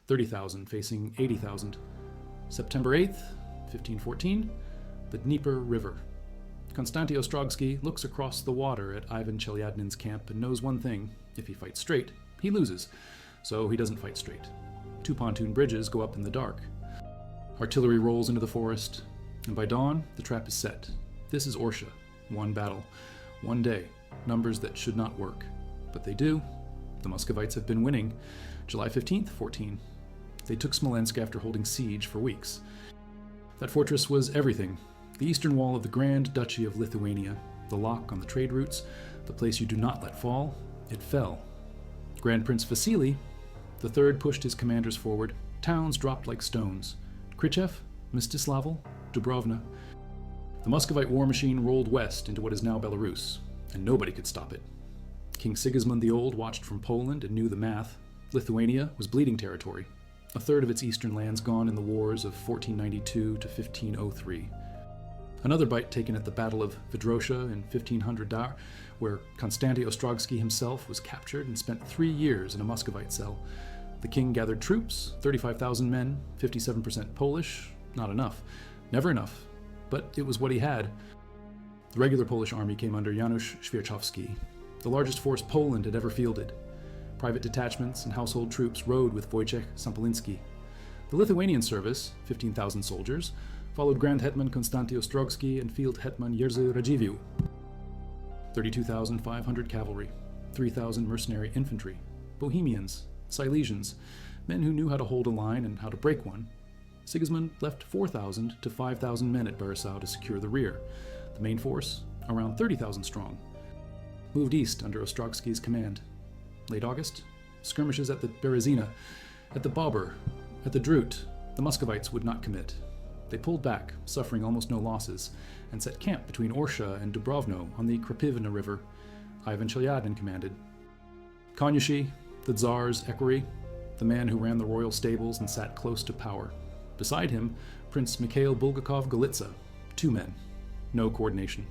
30,000 facing 80,000. September 8th, 1514, the Dnieper River. Konstanty Ostrogski looks across the water at Ivan Chelyadnin's camp and knows one thing: if he fights straight, he loses. So he doesn't fight straight. 2 pontoon bridges go up in the dark. Artillery rolls into the forest, and by dawn, the trap is set. This is Orsha. One battle. One day. Numbers that should not work. But they do. The Muscovites have been winning. July 15th, 14. They took Smolensk after holding siege for weeks. That fortress was everything. The eastern wall of the Grand Duchy of Lithuania, the lock on the trade routes, the place you do not let fall. It fell. Grand Prince Vasily III pushed his commanders forward. Towns dropped like stones. Krychev, Mstislavl, Dubrovna. The Muscovite war machine rolled west into what is now Belarus, and nobody could stop it. King Sigismund the Old watched from Poland and knew the math. Lithuania was bleeding territory. A third of its eastern lands gone in the wars of 1492 to 1503. Another bite taken at the Battle of Vidrosha in 1500 Dar, where Konstanty Ostrogski himself was captured and spent 3 years in a Muscovite cell. The king gathered troops, 35,000 men, 57% Polish. Not enough. Never enough. But it was what he had. The regular Polish army came under Janusz Świerczewski, the largest force Poland had ever fielded. Private detachments and household troops rode with Wojciech Sampolinski. The Lithuanian service, 15,000 soldiers, followed Grand Hetman Konstanty Ostrogski and Field Hetman Jerzy Radziwiłł. 32,500 cavalry, 3,000 mercenary infantry, Bohemians, Silesians, men who knew how to hold a line and how to break one. Sigismund left 4,000 to 5,000 men at Borisov to secure the rear. The main force, around 30,000 strong, moved east under Ostrogski's command. Late August, skirmishes at the Berezina, at the Bobr, at the Drut. The Muscovites would not commit. They pulled back, suffering almost no losses, and set camp between Orsha and Dubrovno on the Krapivna River. Ivan Chelyadnin commanded. Konyushi, the Tsar's equerry, the man who ran the royal stables and sat close to power. Beside him, Prince Mikhail Bulgakov Golitsa, 2 men. No coordination.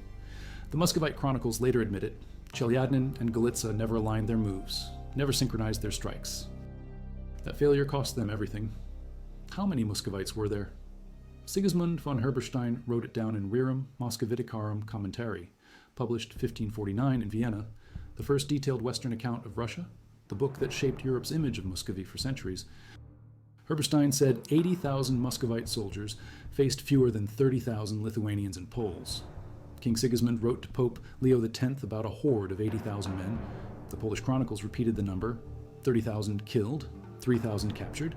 The Muscovite chronicles later admit it. Chelyadnin and Golitsa never aligned their moves, never synchronized their strikes. That failure cost them everything. How many Muscovites were there? Sigismund von Herberstein wrote it down in Rerum Moscoviticarum Commentary, published 1549 in Vienna, the first detailed Western account of Russia, the book that shaped Europe's image of Muscovy for centuries. Herberstein said 80,000 Muscovite soldiers faced fewer than 30,000 Lithuanians and Poles. King Sigismund wrote to Pope Leo X about a horde of 80,000 men. The Polish chronicles repeated the number: 30,000 killed, 3,000 captured.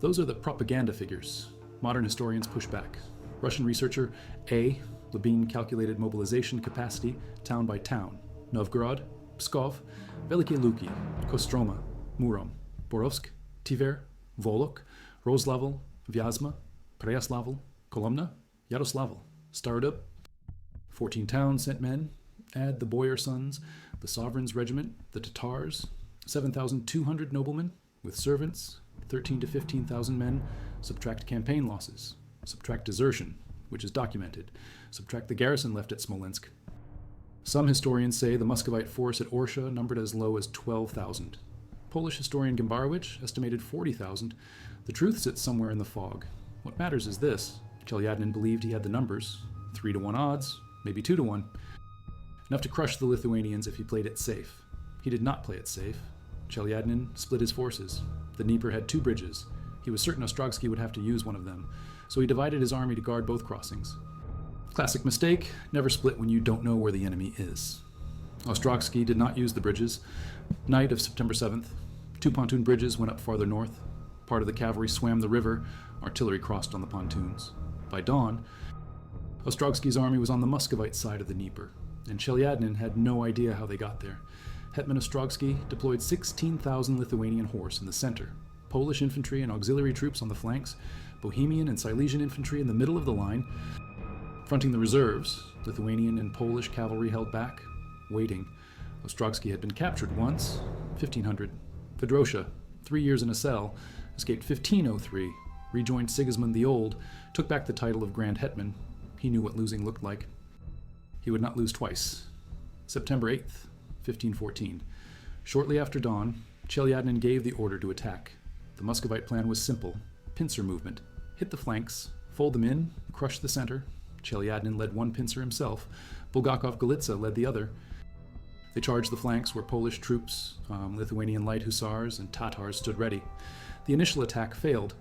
Those are the propaganda figures. Modern historians push back. Russian researcher A. Labine calculated mobilization capacity town by town: Novgorod, Pskov, Velike Luki, Kostroma, Murom, Borovsk, Tver, Volok, Rozlavl, Vyazma, Preyaslavl, Kolomna, Yaroslavl, Stardup. 14 towns sent men. Add the boyar sons, the sovereign's regiment, the Tatars, 7,200 noblemen with servants, 13 to 15,000 men. Subtract campaign losses. Subtract desertion, which is documented. Subtract the garrison left at Smolensk. Some historians say the Muscovite force at Orsha numbered as low as 12,000. Polish historian Gimbarowicz estimated 40,000. The truth sits somewhere in the fog. What matters is this: Chelyadnin believed he had the numbers, 3-to-1 odds, maybe 2-to-1. Enough to crush the Lithuanians if he played it safe. He did not play it safe. Chelyadnin split his forces. The Dnieper had 2 bridges. He was certain Ostrogski would have to use one of them, so he divided his army to guard both crossings. Classic mistake: never split when you don't know where the enemy is. Ostrogski did not use the bridges. Night of September 7th, 2 pontoon bridges went up farther north. Part of the cavalry swam the river. Artillery crossed on the pontoons. By dawn, Ostrogski's army was on the Muscovite side of the Dnieper, and Chelyadnin had no idea how they got there. Hetman Ostrogski deployed 16,000 Lithuanian horse in the center, Polish infantry and auxiliary troops on the flanks, Bohemian and Silesian infantry in the middle of the line. Fronting the reserves, Lithuanian and Polish cavalry held back, waiting. Ostrogski had been captured once, 1500. Vidrosha, 3 years in a cell, escaped 1503, rejoined Sigismund the Old, took back the title of Grand Hetman. He knew what losing looked like. He would not lose twice. September 8th, 1514. Shortly after dawn, Chelyadnin gave the order to attack. The Muscovite plan was simple: pincer movement. Hit the flanks, fold them in, crush the center. Chelyadnin led one pincer himself. Bulgakov-Golitsa led the other. They charged the flanks where Polish troops, Lithuanian light hussars, and Tatars stood ready. The initial attack failed.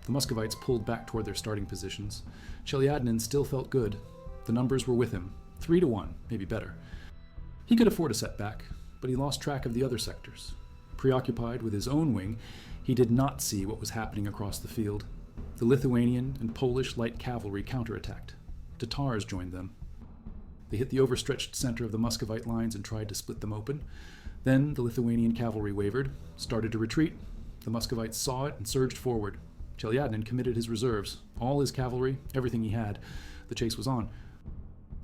The Muscovites pulled back toward their starting positions. Chelyadnin still felt good. The numbers were with him, 3-1, maybe better. He could afford a setback, but he lost track of the other sectors. Preoccupied with his own wing, he did not see what was happening across the field. The Lithuanian and Polish light cavalry counterattacked. Tatars joined them. They hit the overstretched center of the Muscovite lines and tried to split them open. Then the Lithuanian cavalry wavered, started to retreat. The Muscovites saw it and surged forward. Chelyadnin committed his reserves, all his cavalry, everything he had. The chase was on.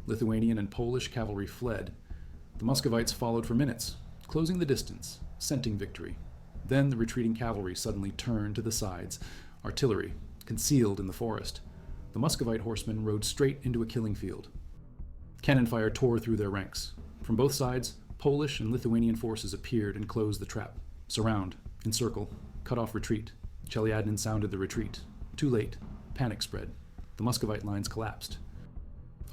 Lithuanian and Polish cavalry fled. The Muscovites followed for minutes, closing the distance, scenting victory. Then the retreating cavalry suddenly turned to the sides, artillery, concealed in the forest. The Muscovite horsemen rode straight into a killing field. Cannon fire tore through their ranks. From both sides, Polish and Lithuanian forces appeared and closed the trap. Surround, encircle, cut off retreat. Chelyadnin sounded the retreat. Too late. Panic spread. The Muscovite lines collapsed.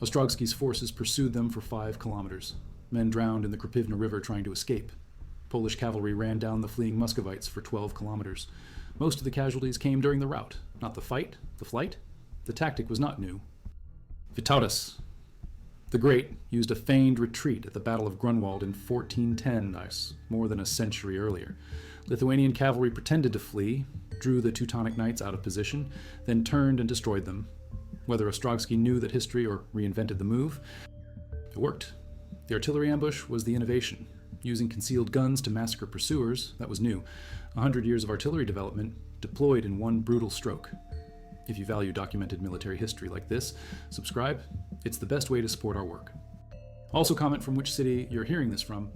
Ostrogsky's forces pursued them for 5 kilometers. Men drowned in the Krapivna River trying to escape. Polish cavalry ran down the fleeing Muscovites for 12 kilometers. Most of the casualties came during the rout, not the fight, the flight. The tactic was not new. Vytautas the Great used a feigned retreat at the Battle of Grunwald in 1410, more than a century earlier. Lithuanian cavalry pretended to flee, drew the Teutonic Knights out of position, then turned and destroyed them. Whether Ostrogsky knew that history or reinvented the move, it worked. The artillery ambush was the innovation. Using concealed guns to massacre pursuers, that was new. 100 years of artillery development deployed in one brutal stroke. If you value documented military history like this, subscribe. It's the best way to support our work. Also comment from which city you're hearing this from.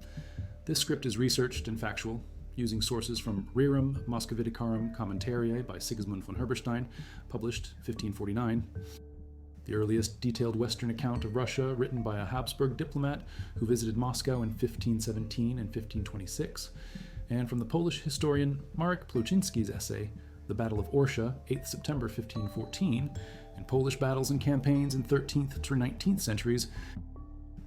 This script is researched and factual, using sources from Rerum Moscoviticarum Commentariae by Sigismund von Herberstein, published 1549. The earliest detailed Western account of Russia written by a Habsburg diplomat who visited Moscow in 1517 and 1526, and from the Polish historian Marek Pluczynski's essay, The Battle of Orsha, 8th September 1514, and Polish battles and campaigns in 13th to 19th centuries,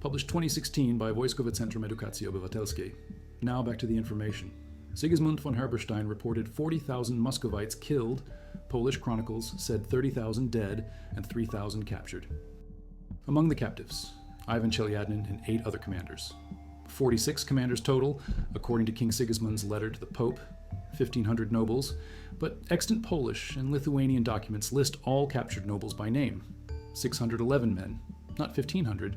published 2016 by Wojskowe Centrum Edukacji Obywatelskiej. Now back to the information. Sigismund von Herberstein reported 40,000 Muscovites killed. Polish chronicles said 30,000 dead and 3,000 captured. Among the captives, Ivan Chelyadnin and 8 other commanders. 46 commanders total, according to King Sigismund's letter to the Pope, 1,500 nobles, but extant Polish and Lithuanian documents list all captured nobles by name. 611 men, not 1,500.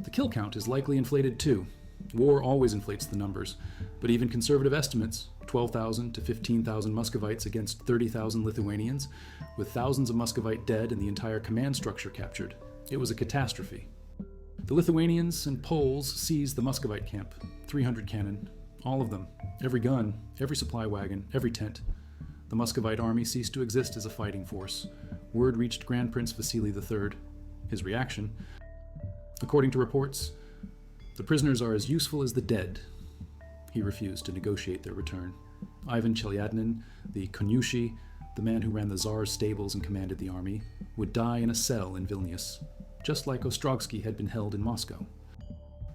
The kill count is likely inflated too. War always inflates the numbers, but even conservative estimates, 12,000 to 15,000 Muscovites against 30,000 Lithuanians, with thousands of Muscovite dead and the entire command structure captured. It was a catastrophe. The Lithuanians and Poles seized the Muscovite camp, 300 cannon, all of them, every gun, every supply wagon, every tent. The Muscovite army ceased to exist as a fighting force. Word reached Grand Prince Vasily III. His reaction? According to reports, the prisoners are as useful as the dead. He refused to negotiate their return. Ivan Chelyadnin, the Konyushi, the man who ran the Tsar's stables and commanded the army, would die in a cell in Vilnius, just like Ostrogski had been held in Moscow.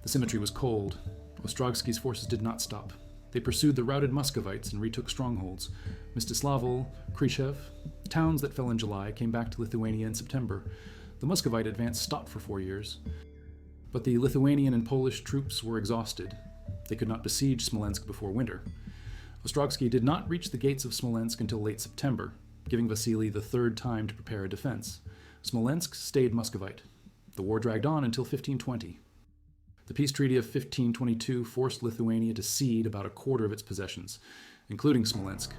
The symmetry was cold. Ostrogski's forces did not stop. They pursued the routed Muscovites and retook strongholds. Mstislavl, Krishev, towns that fell in July, came back to Lithuania in September. The Muscovite advance stopped for 4 years. But the Lithuanian and Polish troops were exhausted. They could not besiege Smolensk before winter. Ostrogski did not reach the gates of Smolensk until late September, giving Vasily the third time to prepare a defense. Smolensk stayed Muscovite. The war dragged on until 1520. The peace treaty of 1522 forced Lithuania to cede about a quarter of its possessions, including Smolensk.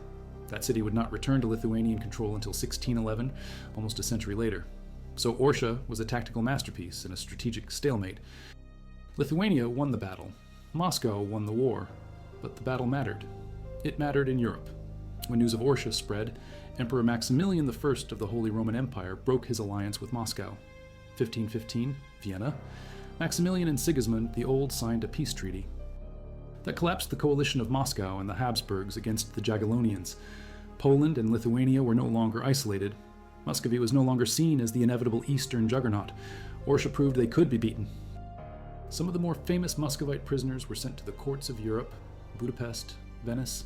That city would not return to Lithuanian control until 1611, almost a century later. So Orsha was a tactical masterpiece and a strategic stalemate. Lithuania won the battle. Moscow won the war. But the battle mattered. It mattered in Europe. When news of Orsha spread, Emperor Maximilian I of the Holy Roman Empire broke his alliance with Moscow. 1515, Vienna. Maximilian and Sigismund the Old signed a peace treaty that collapsed the coalition of Moscow and the Habsburgs against the Jagiellonians. Poland and Lithuania were no longer isolated. Muscovy was no longer seen as the inevitable eastern juggernaut. Orsha proved they could be beaten. Some of the more famous Muscovite prisoners were sent to the courts of Europe, Budapest, Venice,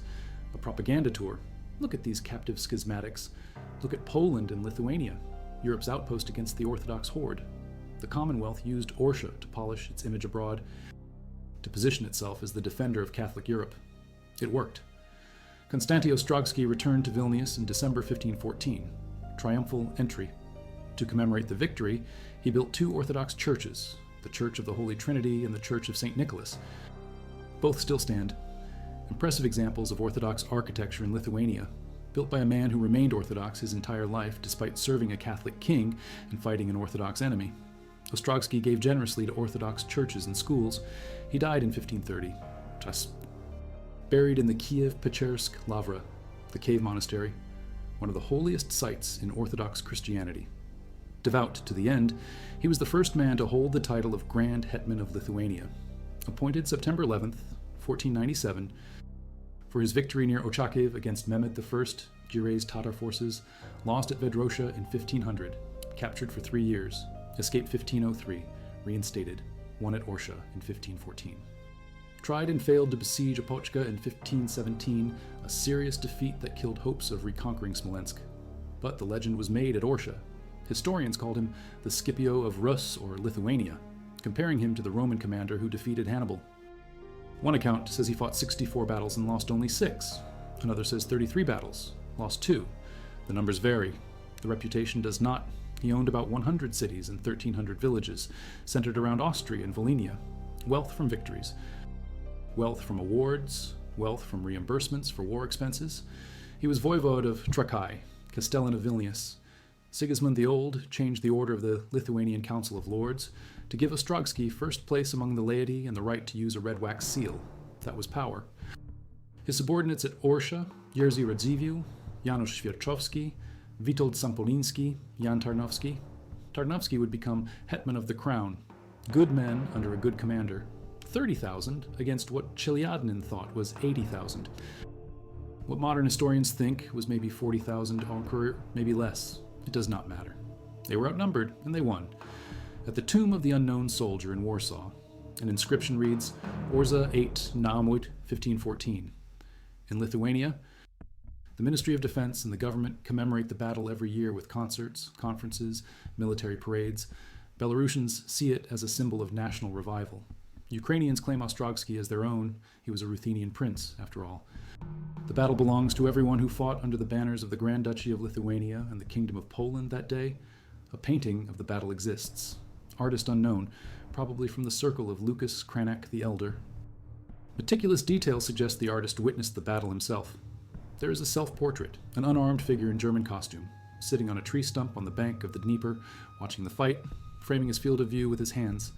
a propaganda tour. Look at these captive schismatics. Look at Poland and Lithuania, Europe's outpost against the Orthodox horde. The Commonwealth used Orsha to polish its image abroad, to position itself as the defender of Catholic Europe. It worked. Konstanty Ostrogski returned to Vilnius in December 1514, triumphal entry. To commemorate the victory, he built two Orthodox churches, the Church of the Holy Trinity and the Church of St. Nicholas. Both still stand. Impressive examples of Orthodox architecture in Lithuania, built by a man who remained Orthodox his entire life despite serving a Catholic king and fighting an Orthodox enemy. Ostrogsky gave generously to Orthodox churches and schools. He died in 1530, buried in the Kiev-Pechersk Lavra, the cave monastery, one of the holiest sites in Orthodox Christianity. Devout to the end, he was the first man to hold the title of Grand Hetman of Lithuania. Appointed September 11th, 1497, for his victory near Ochakiv against Mehmed I, Gire's Tatar forces, lost at Vedrosha in 1500, captured for 3 years, escaped 1503, reinstated, won at Orsha in 1514. Tried and failed to besiege Opochka in 1517, a serious defeat that killed hopes of reconquering Smolensk. But the legend was made at Orsha. Historians called him the Scipio of Rus or Lithuania, comparing him to the Roman commander who defeated Hannibal. One account says he fought 64 battles and lost only 6. Another says 33 battles, lost 2. The numbers vary. The reputation does not. He owned about 100 cities and 1,300 villages, centered around Austria and Volhynia. Wealth from victories. Wealth from awards, wealth from reimbursements for war expenses. He was voivode of Trakai, Castellan of Vilnius. Sigismund the Old changed the order of the Lithuanian Council of Lords to give Ostrogski first place among the laity and the right to use a red wax seal. That was power. His subordinates at Orsha, Jerzy Radziwiłł, Janusz Świerczowski, Witold Sampoliński, Jan Tarnowski. Tarnowski would become hetman of the crown. Good men under a good commander. 30,000 against what Chelyadnin thought was 80,000. What modern historians think was maybe 40,000 or maybe less. It does not matter. They were outnumbered, and they won. At the tomb of the unknown soldier in Warsaw, an inscription reads, Orza 8 Naumwit 1514. In Lithuania, the Ministry of Defense and the government commemorate the battle every year with concerts, conferences, military parades. Belarusians see it as a symbol of national revival. Ukrainians claim Ostrogski as their own. He was a Ruthenian prince, after all. The battle belongs to everyone who fought under the banners of the Grand Duchy of Lithuania and the Kingdom of Poland that day. A painting of the battle exists. Artist unknown, probably from the circle of Lucas Cranach the Elder. Meticulous details suggest the artist witnessed the battle himself. There is a self-portrait, an unarmed figure in German costume, sitting on a tree stump on the bank of the Dnieper, watching the fight, framing his field of view with his hands.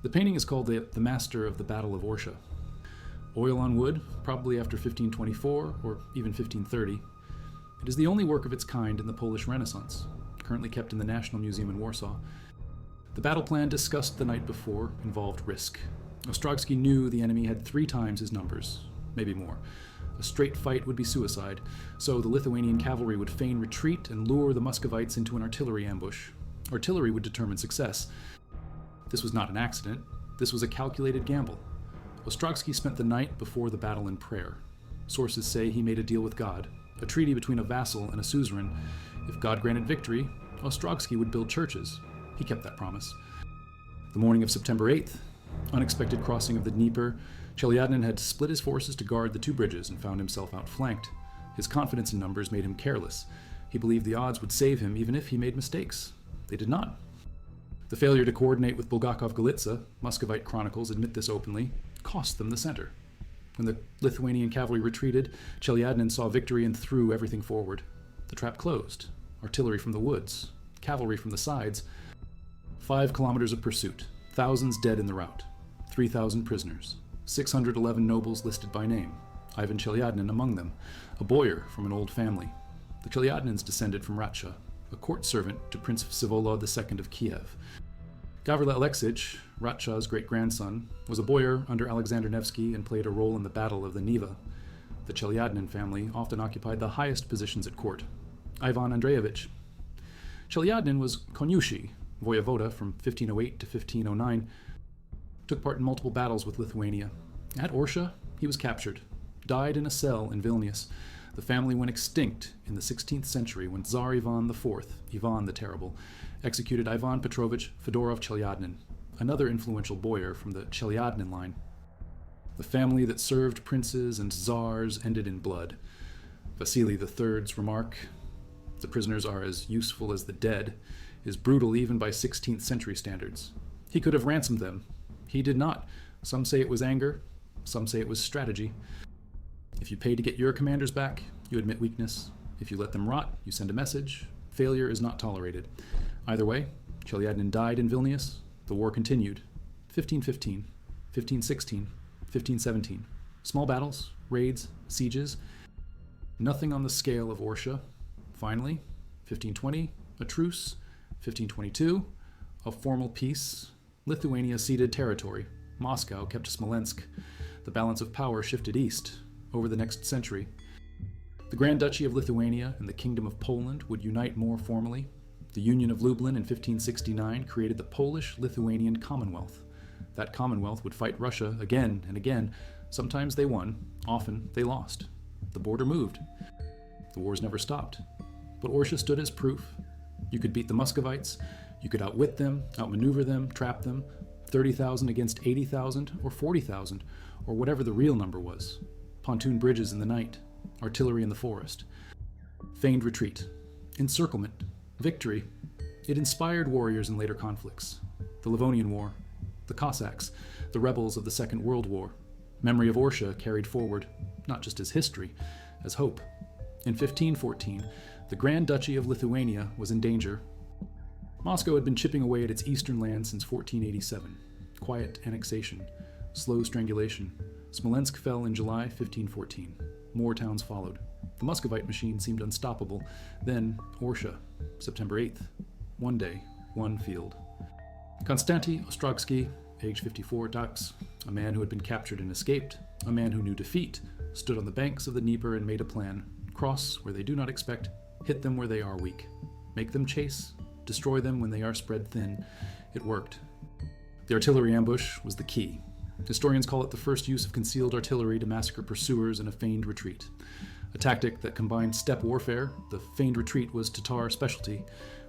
The painting is called the Master of the Battle of Orsha. Oil on wood, probably after 1524 or even 1530. It is the only work of its kind in the Polish Renaissance, currently kept in the National Museum in Warsaw. The battle plan discussed the night before involved risk. Ostrogski knew the enemy had 3 times his numbers, maybe more. A straight fight would be suicide, so the Lithuanian cavalry would feign retreat and lure the Muscovites into an artillery ambush. Artillery would determine success. This was not an accident. This was a calculated gamble. Ostrogski spent the night before the battle in prayer. Sources say he made a deal with God, a treaty between a vassal and a suzerain. If God granted victory, Ostrogski would build churches. He kept that promise. The morning of September 8th, unexpected crossing of the Dnieper, Chelyadnin had split his forces to guard the 2 bridges and found himself outflanked. His confidence in numbers made him careless. He believed the odds would save him even if he made mistakes. They did not. The failure to coordinate with Bulgakov-Galitsa, Muscovite chronicles admit this openly, cost them the center. When the Lithuanian cavalry retreated, Chelyadnin saw victory and threw everything forward. The trap closed. Artillery from the woods, cavalry from the sides. 5 kilometers of pursuit, thousands dead in the rout, 3,000 prisoners, 611 nobles listed by name, Ivan Chelyadnin among them, a boyar from an old family. The Chelyadnins descended from Ratsha, a court servant to Prince Vsevolod II of Kiev. Gavrila Aleksich, Ratsha's great-grandson, was a boyar under Alexander Nevsky and played a role in the Battle of the Neva. The Chelyadnin family often occupied the highest positions at court. Ivan Andreyevich. Chelyadnin was Konyushi, voyevoda from 1508 to 1509, took part in multiple battles with Lithuania. At Orsha, he was captured, died in a cell in Vilnius. The family went extinct in the 16th century when Tsar Ivan IV, Ivan the Terrible, executed Ivan Petrovich Fedorov Chelyadnin, another influential boyar from the Chelyadnin line. The family that served princes and czars ended in blood. Vasily III's remark, "The prisoners are as useful as the dead," is brutal even by 16th century standards. He could have ransomed them. He did not. Some say it was anger, some say it was strategy. If you pay to get your commanders back, you admit weakness. If you let them rot, you send a message. Failure is not tolerated. Either way, Chelyadnin died in Vilnius. The war continued. 1515, 1516, 1517. Small battles, raids, sieges. Nothing on the scale of Orsha. Finally, 1520, a truce. 1522, a formal peace. Lithuania ceded territory. Moscow kept Smolensk. The balance of power shifted east. Over the next century, the Grand Duchy of Lithuania and the Kingdom of Poland would unite more formally. The Union of Lublin in 1569 created the Polish-Lithuanian Commonwealth. That Commonwealth would fight Russia again and again. Sometimes they won, often they lost. The border moved. The wars never stopped. But Orsha stood as proof. You could beat the Muscovites, you could outwit them, outmaneuver them, trap them, 30,000 against 80,000 or 40,000, or whatever the real number was. Pontoon bridges in the night, artillery in the forest. Feigned retreat, encirclement, victory. It inspired warriors in later conflicts. The Livonian War, the Cossacks, the rebels of the Second World War. Memory of Orsha carried forward, not just as history, as hope. In 1514, the Grand Duchy of Lithuania was in danger. Moscow had been chipping away at its eastern land since 1487. Quiet annexation, slow strangulation. Smolensk fell in July 1514. More towns followed. The Muscovite machine seemed unstoppable. Then Orsha, September 8th. One day, one field. Konstanty Ostrogski, age 54, Dax, a man who had been captured and escaped, a man who knew defeat, stood on the banks of the Dnieper and made a plan. Cross where they do not expect, hit them where they are weak. Make them chase, destroy them when they are spread thin. It worked. The artillery ambush was the key. Historians call it the first use of concealed artillery to massacre pursuers in a feigned retreat. A tactic that combined steppe warfare, the feigned retreat was Tatar specialty,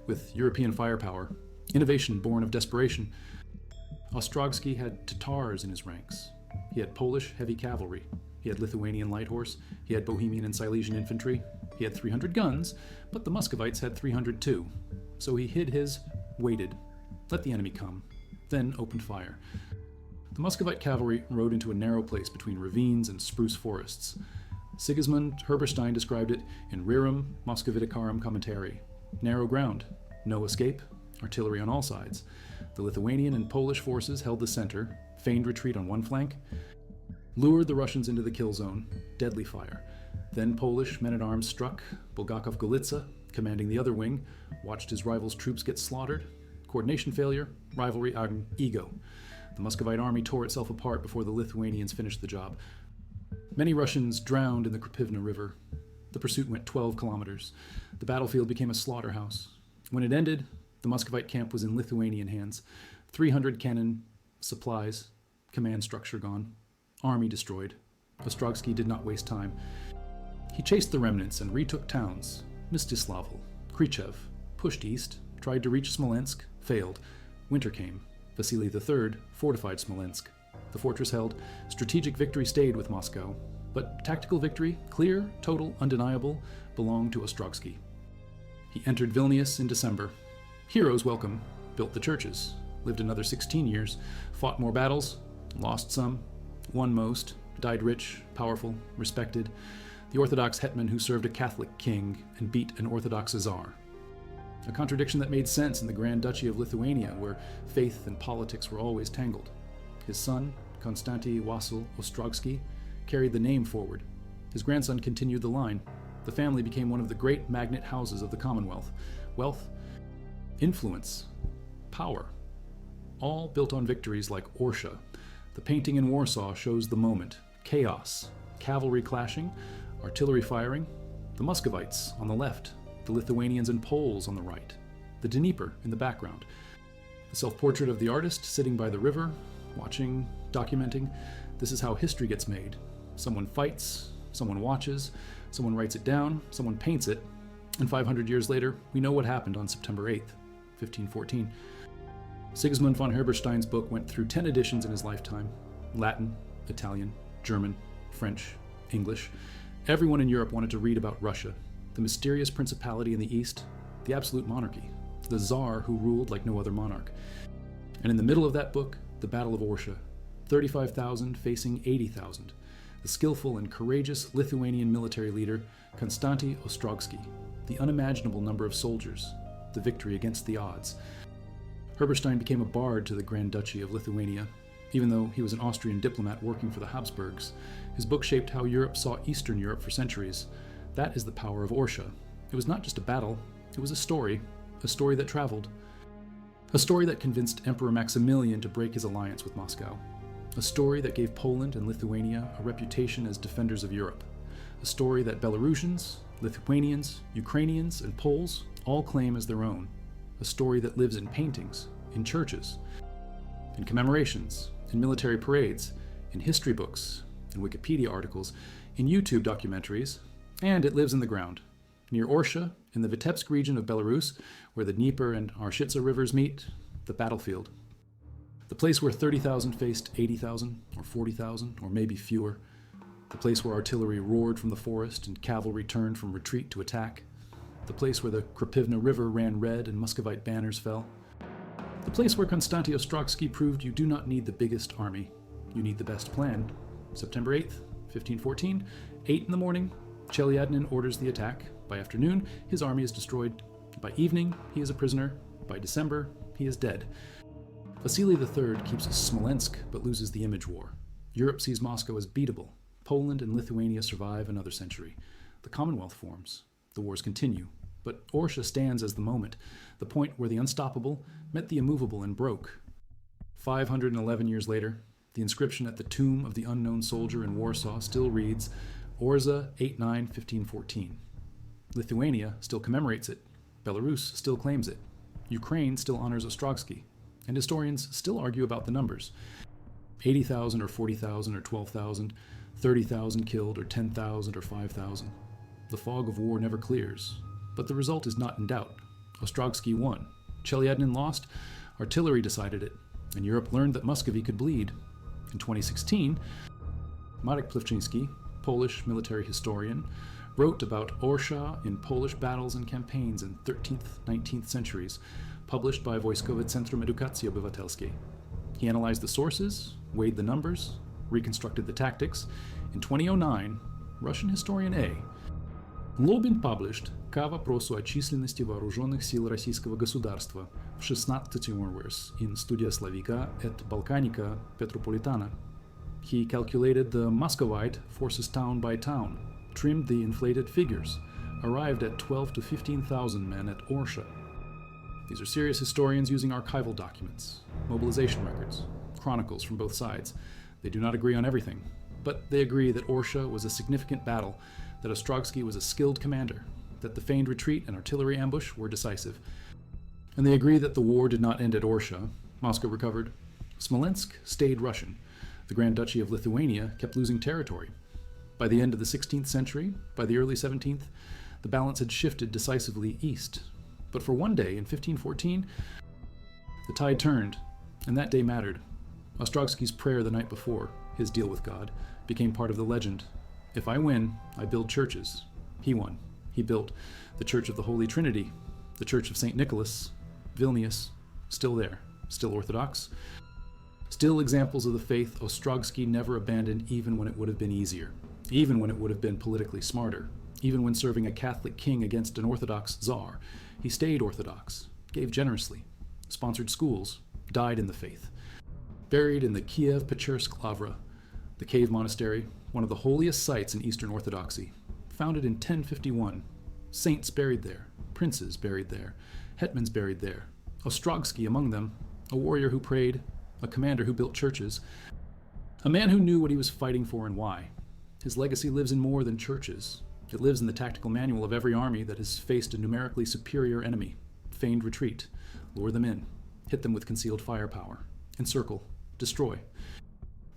with European firepower. Innovation born of desperation. Ostrogsky had Tatars in his ranks. He had Polish heavy cavalry. He had Lithuanian light horse. He had Bohemian and Silesian infantry. He had 300 guns, but the Muscovites had 300 too. So he hid his, waited, let the enemy come, then opened fire. The Muscovite cavalry rode into a narrow place between ravines and spruce forests. Sigismund Herberstein described it in Rerum Muscoviticarum Commentary. Narrow ground, no escape, artillery on all sides. The Lithuanian and Polish forces held the center, feigned retreat on one flank, lured the Russians into the kill zone, deadly fire. Then Polish men-at-arms struck. Bulgakov Golitsa, commanding the other wing, watched his rival's troops get slaughtered. Coordination failure, rivalry, ego. The Muscovite army tore itself apart before the Lithuanians finished the job. Many Russians drowned in the Krapivna River. The pursuit went 12 kilometers. The battlefield became a slaughterhouse. When it ended, the Muscovite camp was in Lithuanian hands. 300 cannon, supplies, command structure gone, army destroyed. Ostrogsky did not waste time. He chased the remnants and retook towns. Mstislavl, Krychev, pushed east, tried to reach Smolensk, failed. Winter came. Vasily III fortified Smolensk. The fortress held. Strategic victory stayed with Moscow. But tactical victory, clear, total, undeniable, belonged to Ostrogsky. He entered Vilnius in December. Heroes welcome, built the churches, lived another 16 years, fought more battles, lost some, won most, died rich, powerful, respected. The Orthodox hetman who served a Catholic king and beat an Orthodox czar. A contradiction that made sense in the Grand Duchy of Lithuania, where faith and politics were always tangled. His son, Konstanty Ostrogski, carried the name forward. His grandson continued the line. The family became one of the great magnet houses of the Commonwealth. Wealth, influence, power, all built on victories like Orsha. The painting in Warsaw shows the moment. Chaos, cavalry clashing, artillery firing, the Muscovites on the left, the Lithuanians and Poles on the right, the Dnieper in the background, the self-portrait of the artist sitting by the river, watching, documenting. This is how history gets made. Someone fights, someone watches, someone writes it down, someone paints it, and 500 years later, we know what happened on September 8th, 1514. Sigismund von Herberstein's book went through 10 editions in his lifetime: Latin, Italian, German, French, English. Everyone in Europe wanted to read about Russia, the mysterious principality in the east, the absolute monarchy, the Tsar who ruled like no other monarch. And in the middle of that book, the Battle of Orsha, 35,000 facing 80,000. The skillful and courageous Lithuanian military leader, Konstanty Ostrogski, the unimaginable number of soldiers, the victory against the odds. Herberstein became a bard to the Grand Duchy of Lithuania. Even though he was an Austrian diplomat working for the Habsburgs, his book shaped how Europe saw Eastern Europe for centuries. That is the power of Orsha. It was not just a battle, it was a story that traveled. A story that convinced Emperor Maximilian to break his alliance with Moscow. A story that gave Poland and Lithuania a reputation as defenders of Europe. A story that Belarusians, Lithuanians, Ukrainians, and Poles all claim as their own. A story that lives in paintings, in churches, in commemorations, in military parades, in history books, in Wikipedia articles, in YouTube documentaries, and it lives in the ground. Near Orsha, in the Vitebsk region of Belarus, where the Dnieper and Orsha rivers meet, the battlefield. The place where 30,000 faced 80,000, or 40,000, or maybe fewer. The place where artillery roared from the forest and cavalry turned from retreat to attack. The place where the Krapivna River ran red and Muscovite banners fell. The place where Konstanty Ostrogski proved you do not need the biggest army, you need the best plan. September 8th, 1514, 8 in the morning, Chelyadnin orders the attack. By afternoon, his army is destroyed. By evening, he is a prisoner. By December, he is dead. Vasily III keeps Smolensk but loses the image war. Europe sees Moscow as beatable. Poland and Lithuania survive another century. The Commonwealth forms. The wars continue. But Orsha stands as the moment, the point where the unstoppable met the immovable and broke. 511 years later, the inscription at the tomb of the unknown soldier in Warsaw still reads, Orza 8-9-1514. Lithuania still commemorates it. Belarus still claims it. Ukraine still honors Ostrogsky. And historians still argue about the numbers. 80,000 or 40,000 or 12,000, 30,000 killed or 10,000 or 5,000. The fog of war never clears. But the result is not in doubt. Ostrogsky won. Chelyadnin lost. Artillery decided it. And Europe learned that Muscovy could bleed. In 2016, Marek Plewczyński, Polish military historian, wrote about Orsha in Polish battles and campaigns in 13th, 19th centuries, published by Wojskowe Centrum Edukacji Obywatelskiej. He analyzed the sources, weighed the numbers, reconstructed the tactics. In 2009, Russian historian A. Lobin published «Ka вопросу о численности вооруженных сил российского государства в 16 wars in Studia Slavica et Balkanica Petropolitana». He calculated the Muscovite forces town by town, trimmed the inflated figures, arrived at 12 to 15,000 men at Orsha. These are serious historians using archival documents, mobilization records, chronicles from both sides. They do not agree on everything, but they agree that Orsha was a significant battle, that Ostrogsky was a skilled commander, that the feigned retreat and artillery ambush were decisive. And they agree that the war did not end at Orsha. Moscow recovered. Smolensk stayed Russian. The Grand Duchy of Lithuania kept losing territory. By the end of the 16th century, by the early 17th, the balance had shifted decisively east. But for one day in 1514, the tide turned, and that day mattered. Ostrogsky's prayer the night before, his deal with God, became part of the legend. If I win, I build churches. He won. He built the Church of the Holy Trinity, the Church of St. Nicholas, Vilnius, still there, still Orthodox. Still examples of the faith Ostrogsky never abandoned, even when it would have been easier, even when it would have been politically smarter, even when serving a Catholic king against an Orthodox Tsar. He stayed Orthodox, gave generously, sponsored schools, died in the faith. Buried in the Kiev-Pechersk Lavra, the cave monastery, one of the holiest sites in Eastern Orthodoxy, founded in 1051. Saints buried there, princes buried there, hetmans buried there, Ostrogsky among them, a warrior who prayed, a commander who built churches, a man who knew what he was fighting for and why. his legacy lives in more than churches. It lives in the tactical manual of every army that has faced a numerically superior enemy. Feigned retreat, lure them in, hit them with concealed firepower, encircle, destroy.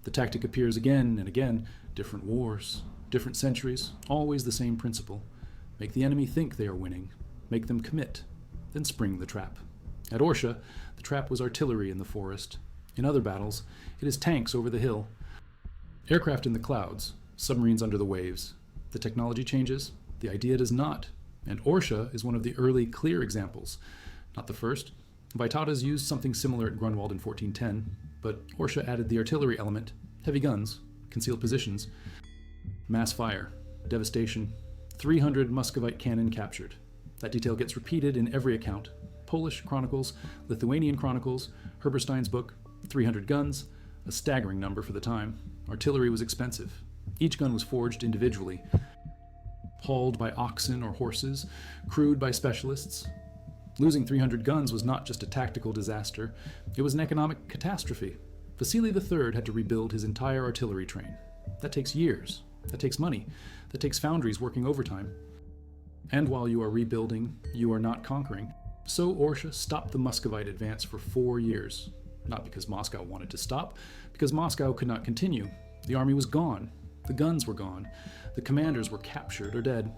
The tactic appears again and again, different wars, different centuries, always the same principle. Make the enemy think they are winning, make them commit, then spring the trap. At Orsha, the trap was artillery in the forest. In other battles, it is tanks over the hill, aircraft in the clouds, submarines under the waves. The technology changes, the idea does not, and Orsha is one of the early clear examples. Not the first. Vytautas used something similar at Grunwald in 1410, but Orsha added the artillery element, heavy guns, concealed positions, mass fire, devastation, 300 Muscovite cannon captured. That detail gets repeated in every account. Polish chronicles, Lithuanian chronicles, Herberstein's book, 300 guns, a staggering number for the time. Artillery was expensive. Each gun was forged individually, hauled by oxen or horses, crewed by specialists. Losing 300 guns was not just a tactical disaster, it was an economic catastrophe. Vasily III had to rebuild his entire artillery train. That takes years. That takes money. That takes foundries working overtime. And while you are rebuilding, you are not conquering. So Orsha stopped the Muscovite advance for 4 years. Not because Moscow wanted to stop, because Moscow could not continue. The army was gone. The guns were gone. The commanders were captured or dead.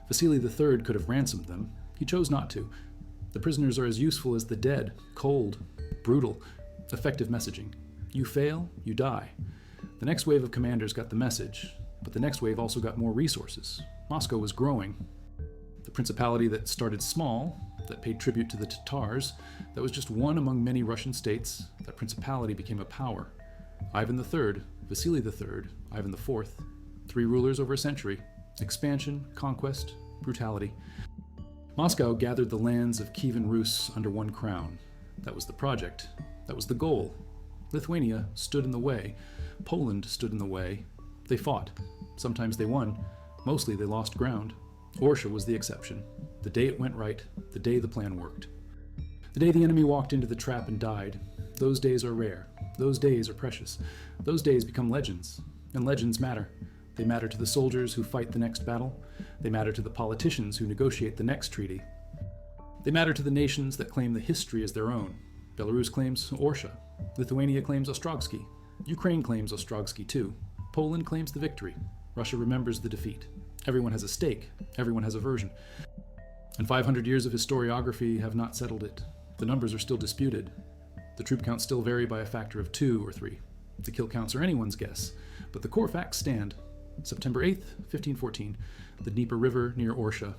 Vasily III could have ransomed them. He chose not to. The prisoners are as useful as the dead, cold, brutal, effective messaging. You fail, you die. The next wave of commanders got the message, but the next wave also got more resources. Moscow was growing. The principality that started small, that paid tribute to the Tatars, that was just one among many Russian states, that principality became a power. Ivan III, Vasily III, Ivan IV, 3 rulers over a century. Expansion, conquest, brutality. Moscow gathered the lands of Kievan Rus under one crown. That was the project. That was the goal. Lithuania stood in the way. Poland stood in the way. They fought. Sometimes they won. Mostly they lost ground. Orsha was the exception. The day it went right, the day the plan worked. The day the enemy walked into the trap and died. Those days are rare. Those days are precious. Those days become legends. And legends matter. They matter to the soldiers who fight the next battle. They matter to the politicians who negotiate the next treaty. They matter to the nations that claim the history as their own. Belarus claims Orsha. Lithuania claims Ostrogski. Ukraine claims Ostrogsky too. Poland claims the victory. Russia remembers the defeat. Everyone has a stake. Everyone has a version. And 500 years of historiography have not settled it. The numbers are still disputed. The troop counts still vary by a factor of 2 or 3. The kill counts are anyone's guess, but the core facts stand. September 8th, 1514, the Dnieper River near Orsha.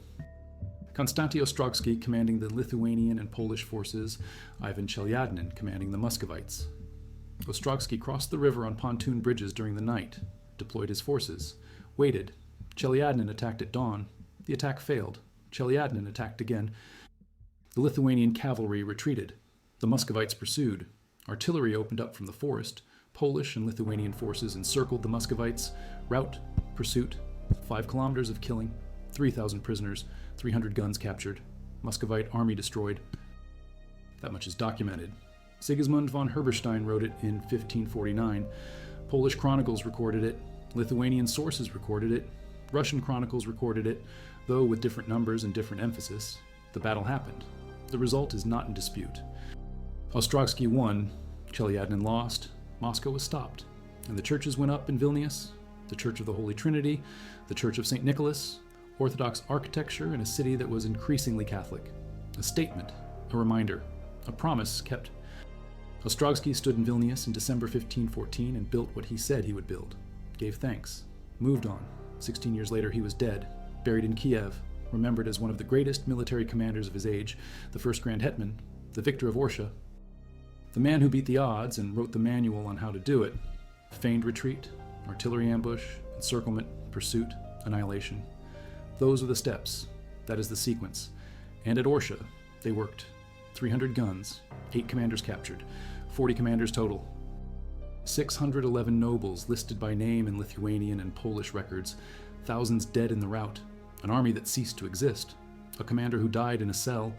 Konstanty Ostrogski commanding the Lithuanian and Polish forces, Ivan Chelyadnin commanding the Muscovites. Ostrogski crossed the river on pontoon bridges during the night, deployed his forces, waited. Chelyadnin attacked at dawn. The attack failed. Chelyadnin attacked again. The Lithuanian cavalry retreated. The Muscovites pursued. Artillery opened up from the forest. Polish and Lithuanian forces encircled the Muscovites. Rout, pursuit, 5 kilometers of killing, 3,000 prisoners, 300 guns captured, Muscovite army destroyed. That much is documented. Sigismund von Herberstein wrote it in 1549. Polish chronicles recorded it. Lithuanian sources recorded it. Russian chronicles recorded it, though with different numbers and different emphasis. The battle happened. The result is not in dispute. Ostrogsky won, Chelyadnin lost, Moscow was stopped, and the churches went up in Vilnius, the Church of the Holy Trinity, the Church of St. Nicholas, Orthodox architecture in a city that was increasingly Catholic. A statement, a reminder, a promise kept. Ostrogski stood in Vilnius in December 1514 and built what he said he would build, gave thanks, moved on. 16 years later he was dead, buried in Kiev, remembered as one of the greatest military commanders of his age, the first Grand Hetman, the victor of Orsha, the man who beat the odds and wrote the manual on how to do it. Feigned retreat, artillery ambush, encirclement, pursuit, annihilation. Those are the steps. That is the sequence. And at Orsha, they worked. 300 guns, 8 commanders captured, 40 commanders total. 611 nobles listed by name in Lithuanian and Polish records, thousands dead in the rout, an army that ceased to exist, a commander who died in a cell,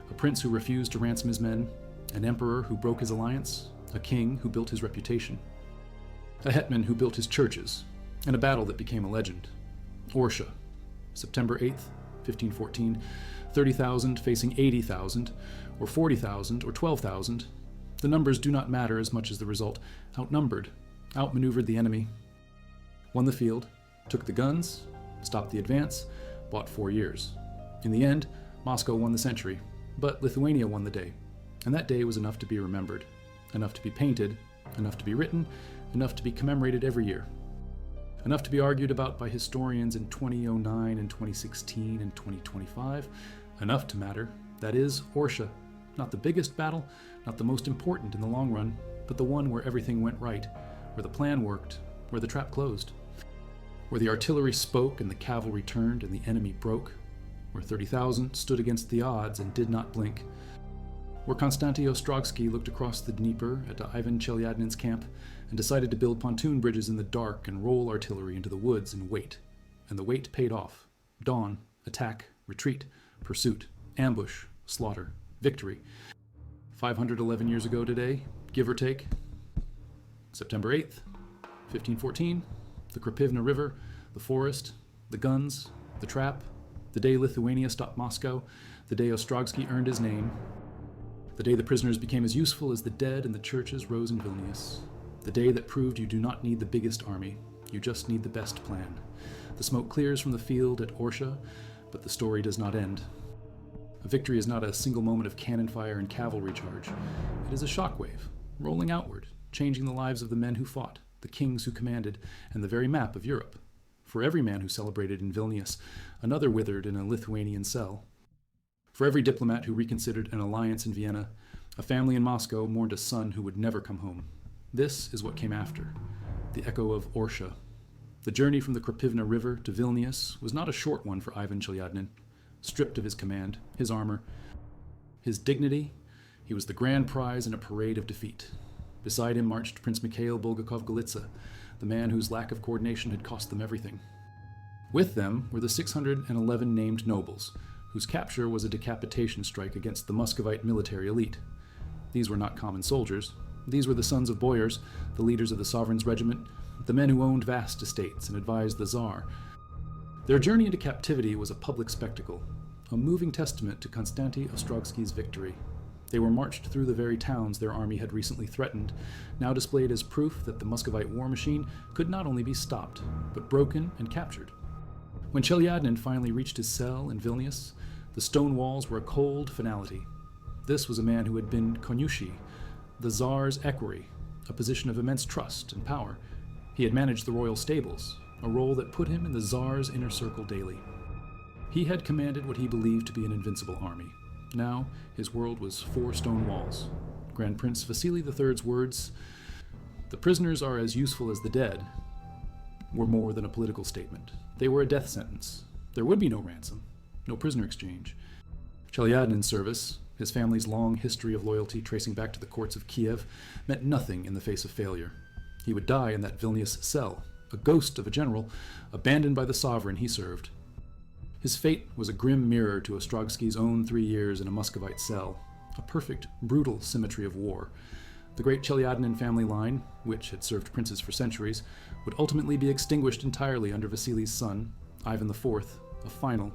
a prince who refused to ransom his men, an emperor who broke his alliance, a king who built his reputation, a hetman who built his churches, and a battle that became a legend. Orsha, September 8th, 1514, 30,000 facing 80,000, or 40,000, or 12,000. The numbers do not matter as much as the result. Outnumbered, outmaneuvered the enemy, won the field, took the guns, stopped the advance, bought 4 years. In the end, Moscow won the century, but Lithuania won the day. And that day was enough to be remembered, enough to be painted, enough to be written, enough to be commemorated every year. Enough to be argued about by historians in 2009 and 2016 and 2025. Enough to matter. That is, Orsha. Not the biggest battle, not the most important in the long run, but the one where everything went right, where the plan worked, where the trap closed, where the artillery spoke and the cavalry turned and the enemy broke, where 30,000 stood against the odds and did not blink, where Konstanty Ostrogski looked across the Dnieper at Ivan Chelyadnin's camp and decided to build pontoon bridges in the dark and roll artillery into the woods and wait. And the wait paid off. Dawn, attack, retreat, pursuit, ambush, slaughter, victory. 511 years ago today, give or take, September 8th, 1514, the Dnieper River, the forest, the guns, the trap, the day Lithuania stopped Moscow, the day Ostrogski earned his name, the day the prisoners became as useful as the dead and the churches rose in Vilnius, the day that proved you do not need the biggest army, you just need the best plan. The smoke clears from the field at Orsha, but the story does not end. A victory is not a single moment of cannon fire and cavalry charge. It is a shockwave, rolling outward, changing the lives of the men who fought, the kings who commanded, and the very map of Europe. For every man who celebrated in Vilnius, another withered in a Lithuanian cell. For every diplomat who reconsidered an alliance in Vienna, a family in Moscow mourned a son who would never come home. This is what came after, the echo of Orsha. The journey from the Dnieper River to Vilnius was not a short one for Ivan Chelyadnin. Stripped of his command, his armor, his dignity, he was the grand prize in a parade of defeat. Beside him marched Prince Mikhail Bulgakov-Golitsa, the man whose lack of coordination had cost them everything. With them were the 611 named nobles, whose capture was a decapitation strike against the Muscovite military elite. These were not common soldiers. These were the sons of boyars, the leaders of the sovereign's regiment, the men who owned vast estates and advised the Tsar. Their journey into captivity was a public spectacle, a moving testament to Konstanty Ostrogski's victory. They were marched through the very towns their army had recently threatened, now displayed as proof that the Muscovite war machine could not only be stopped, but broken and captured. When Chelyadnin finally reached his cell in Vilnius, the stone walls were a cold finality. This was a man who had been Konyushi, the Tsar's equerry, a position of immense trust and power. He had managed the royal stables, a role that put him in the Tsar's inner circle daily. He had commanded what he believed to be an invincible army. Now, his world was 4 stone walls. Grand Prince Vasily III's words, "The prisoners are as useful as the dead," were more than a political statement. They were a death sentence. There would be no ransom, no prisoner exchange. Chelyadnin's service, his family's long history of loyalty tracing back to the courts of Kiev, meant nothing in the face of failure. He would die in that Vilnius cell, a ghost of a general, abandoned by the sovereign he served. His fate was a grim mirror to Ostrogski's own 3 years in a Muscovite cell, a perfect, brutal symmetry of war. The great Chelyadnin family line, which had served princes for centuries, would ultimately be extinguished entirely under Vasily's son, Ivan IV, a final,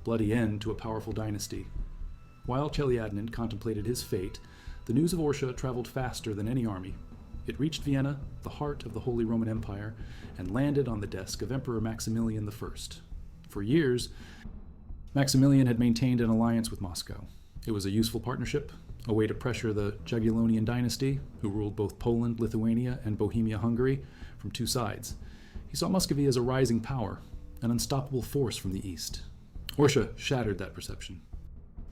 bloody end to a powerful dynasty. While Chelyadnin contemplated his fate, the news of Orsha traveled faster than any army. It reached Vienna, the heart of the Holy Roman Empire, and landed on the desk of Emperor Maximilian I. For years, Maximilian had maintained an alliance with Moscow. It was a useful partnership, a way to pressure the Jagiellonian dynasty, who ruled both Poland, Lithuania, and Bohemia-Hungary, from 2 sides. He saw Muscovy as a rising power, an unstoppable force from the east. Orsha shattered that perception.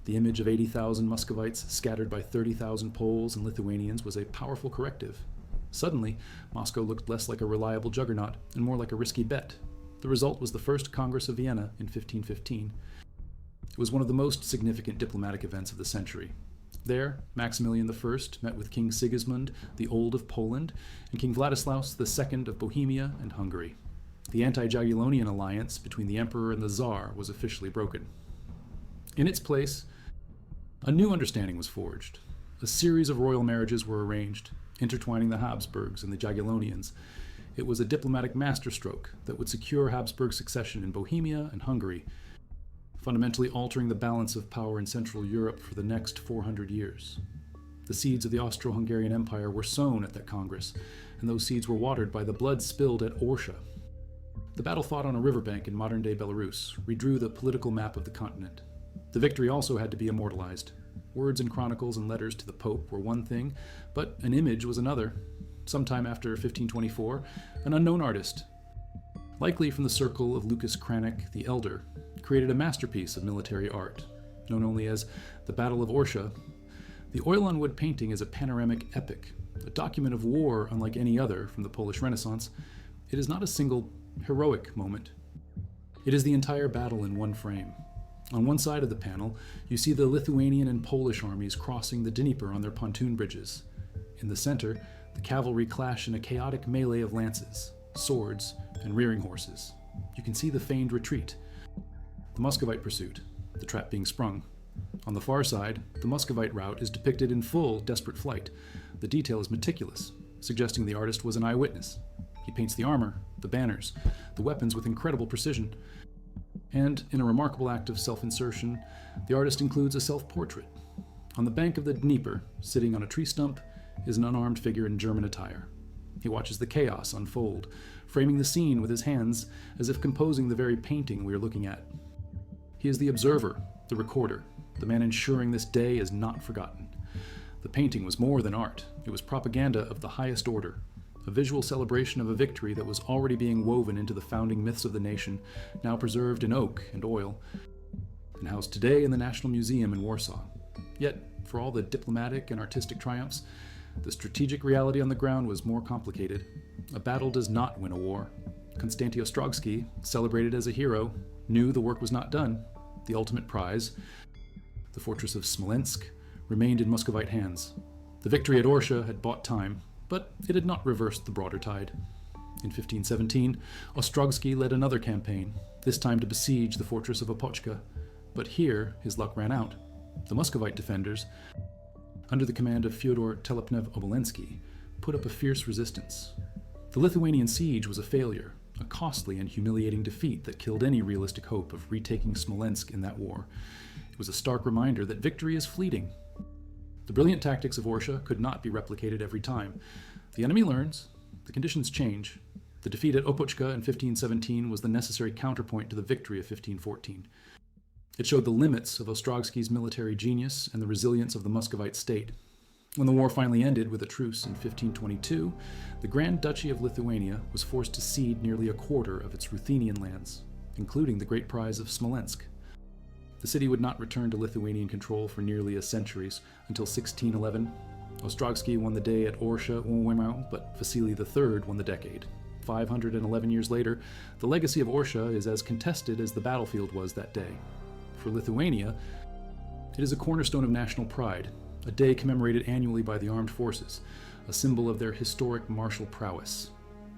The image of 80,000 Muscovites scattered by 30,000 Poles and Lithuanians was a powerful corrective. Suddenly, Moscow looked less like a reliable juggernaut and more like a risky bet. The result was the First Congress of Vienna in 1515. It was one of the most significant diplomatic events of the century. There, Maximilian I met with King Sigismund the Old of Poland and King Vladislaus II of Bohemia and Hungary. The anti-Jagiellonian alliance between the emperor and the Tsar was officially broken. In its place, a new understanding was forged. A series of royal marriages were arranged, intertwining the Habsburgs and the Jagiellonians. It was a diplomatic masterstroke that would secure Habsburg succession in Bohemia and Hungary, fundamentally altering the balance of power in Central Europe for the next 400 years. The seeds of the Austro-Hungarian Empire were sown at that Congress, and those seeds were watered by the blood spilled at Orsha. The battle fought on a riverbank in modern-day Belarus redrew the political map of the continent. The victory also had to be immortalized. Words in chronicles and letters to the Pope were one thing, but an image was another. Sometime after 1524, an unknown artist, likely from the circle of Lucas Cranach the Elder, created a masterpiece of military art, known only as the Battle of Orsha. The oil-on-wood painting is a panoramic epic, a document of war unlike any other from the Polish Renaissance. It is not a single heroic moment. It is the entire battle in one frame. On one side of the panel, you see the Lithuanian and Polish armies crossing the Dnieper on their pontoon bridges. In the center, the cavalry clash in a chaotic melee of lances, swords, and rearing horses. You can see the feigned retreat, the Muscovite pursuit, the trap being sprung. On the far side, the Muscovite rout is depicted in full, desperate flight. The detail is meticulous, suggesting the artist was an eyewitness. He paints the armor, the banners, the weapons with incredible precision. And, in a remarkable act of self-insertion, the artist includes a self-portrait. On the bank of the Dnieper, sitting on a tree stump, is an unarmed figure in German attire. He watches the chaos unfold, framing the scene with his hands as if composing the very painting we are looking at. He is the observer, the recorder, the man ensuring this day is not forgotten. The painting was more than art. It was propaganda of the highest order, a visual celebration of a victory that was already being woven into the founding myths of the nation, now preserved in oak and oil, and housed today in the National Museum in Warsaw. Yet, for all the diplomatic and artistic triumphs, the strategic reality on the ground was more complicated. A battle does not win a war. Konstanty Ostrogski, celebrated as a hero, knew the work was not done. The ultimate prize, the fortress of Smolensk, remained in Muscovite hands. The victory at Orsha had bought time, but it had not reversed the broader tide. In 1517, Ostrogski led another campaign, this time to besiege the fortress of Opochka. But here, his luck ran out. The Muscovite defenders, under the command of Fyodor Telepnev-Obolensky, put up a fierce resistance. The Lithuanian siege was a failure, a costly and humiliating defeat that killed any realistic hope of retaking Smolensk in that war. It was a stark reminder that victory is fleeting. The brilliant tactics of Orsha could not be replicated every time. The enemy learns, the conditions change. The defeat at Opochka in 1517 was the necessary counterpoint to the victory of 1514. It showed the limits of Ostrogski's military genius and the resilience of the Muscovite state. When the war finally ended with a truce in 1522, the Grand Duchy of Lithuania was forced to cede nearly a quarter of its Ruthenian lands, including the great prize of Smolensk. The city would not return to Lithuanian control for nearly a century until 1611. Ostrogsky won the day at Orsha, but Vasily III won the decade. 511 years later, the legacy of Orsha is as contested as the battlefield was that day. For Lithuania, it is a cornerstone of national pride, a day commemorated annually by the armed forces, a symbol of their historic martial prowess.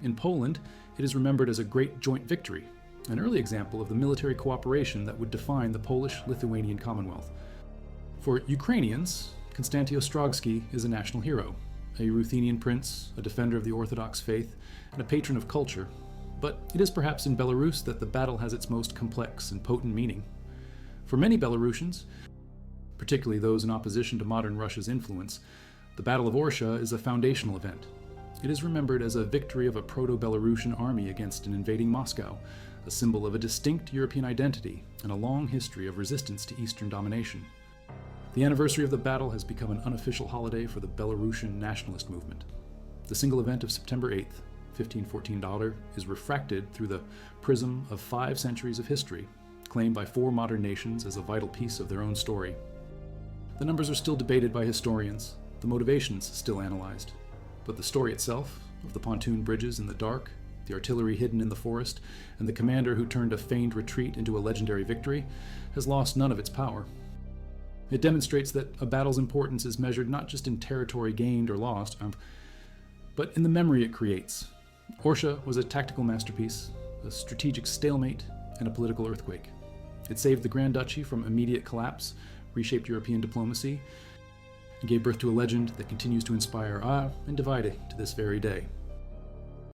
In Poland, it is remembered as a great joint victory, an early example of the military cooperation that would define the Polish-Lithuanian Commonwealth. For Ukrainians, Konstanty Ostrogski is a national hero, a Ruthenian prince, a defender of the Orthodox faith, and a patron of culture. But it is perhaps in Belarus that the battle has its most complex and potent meaning. For many Belarusians, particularly those in opposition to modern Russia's influence, the Battle of Orsha is a foundational event. It is remembered as a victory of a proto-Belarusian army against an invading Moscow, a symbol of a distinct European identity and a long history of resistance to Eastern domination. The anniversary of the battle has become an unofficial holiday for the Belarusian nationalist movement. The single event of September 8th, 1514, is refracted through the prism of 5 centuries of history, claimed by 4 modern nations as a vital piece of their own story. The numbers are still debated by historians, the motivations still analyzed, but the story itself, of the pontoon bridges in the dark, the artillery hidden in the forest, and the commander who turned a feigned retreat into a legendary victory, has lost none of its power. It demonstrates that a battle's importance is measured not just in territory gained or lost, but in the memory it creates. Orsha was a tactical masterpiece, a strategic stalemate, and a political earthquake. It saved the Grand Duchy from immediate collapse, reshaped European diplomacy, and gave birth to a legend that continues to inspire awe and divide to this very day.